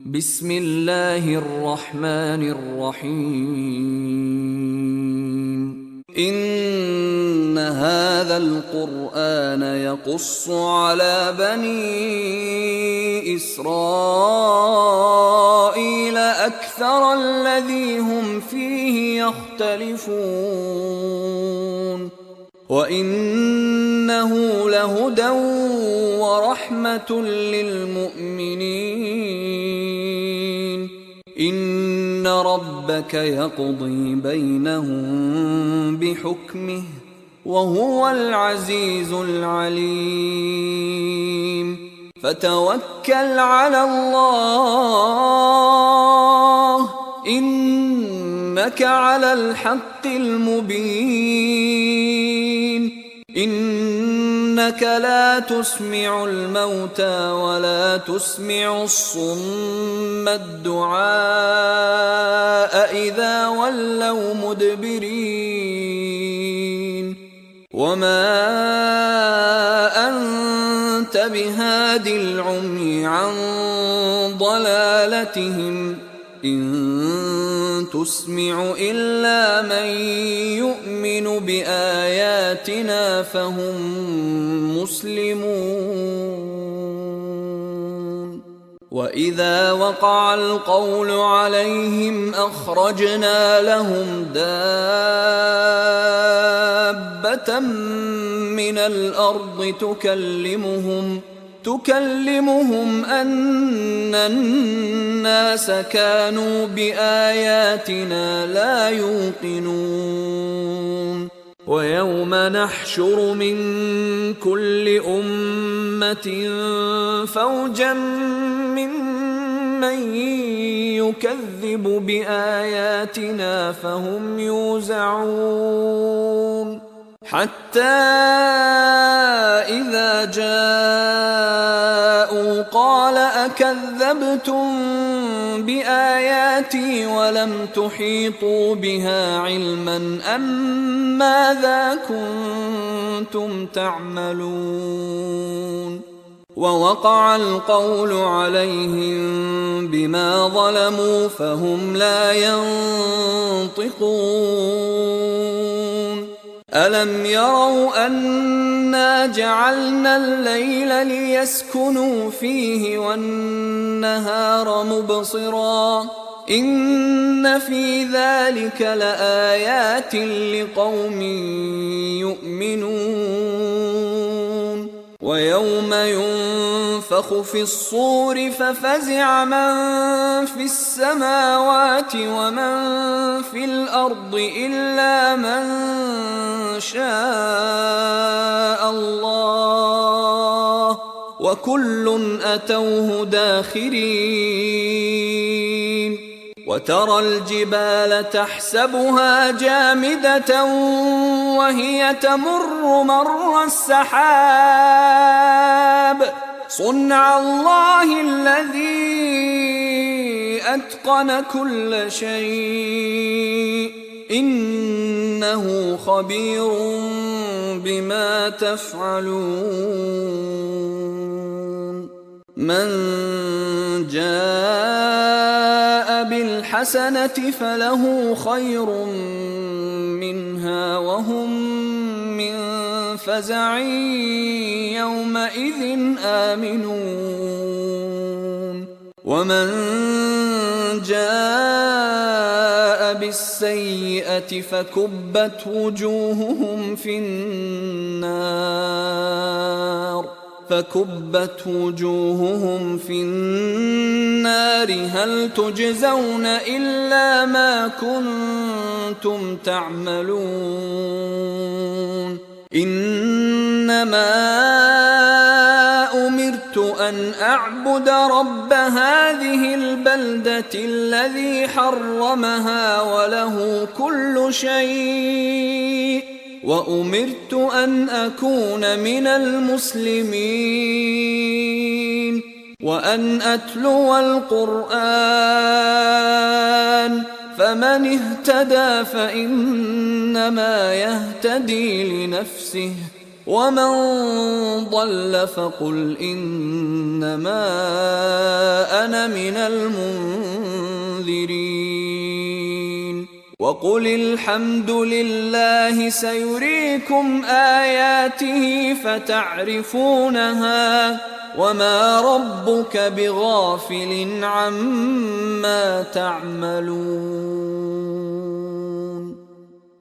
بسم الله الرحمن الرحيم إن هذا القرآن يقص على بني إسرائيل أكثر الذي هم فيه يختلفون وإنه لهدى ورحمة للمؤمنين إن ربك يقضي بينهم بحكمه وهو العزيز العليم فتوكل على الله إنك على الحق المبين إنك لا تسمع الموتى ولا تسمع الصم الدعاء إذا ولوا مدبرين وما أنت بهاد العمي عن ضلالتهم إن تسمع إلا من يؤمن بآياتنا فهم مسلمون وإذا وقع القول عليهم أخرجنا لهم دابة من الأرض تكلمهم أن الناس كانوا بآياتنا لا يوقنون ويوم نحشر من كل أمة فوجا ممن يكذب بآياتنا فهم يوزعون حتى إذا جاءوا قال أكذبتم بآياتي ولم تحيطوا بها علما أم ماذا كنتم تعملون ووقع القول عليهم بما ظلموا فهم لا ينطقون ألم يروا أنا جعلنا الليل ليسكنوا فيه والنهار مبصرا إن في ذلك لآيات لقوم يؤمنون ويوم ينفخ في الصور ففزع من في السماوات ومن في الأرض إلا من شاء الله وكل أتوه داخرين وترى الجبال تحسبها جامدة وهي تمر مر السحاب صنع الله الذي أتقن كل شيء إنه خبير بما تفعلون من جاء بالحسنة فله خير منها وهم من فزع يومئذ آمنون ومن جاء بالسيئة فكبت وجوههم في النار هل تجزون إلا ما كنتم تعملون إنما أمرت أن أعبد رب هذه البلدة الذي حرمها وله كل شيء وأمرت أن أكون من المسلمين وأن أتلو القرآن فمن اهتدى فإنما يهتدي لنفسه ومن ضل فقل إنما أنا من المنذرين وقل الحمد لله سيريكم آياته فتعرفونها وما ربك بغافل عما تعملون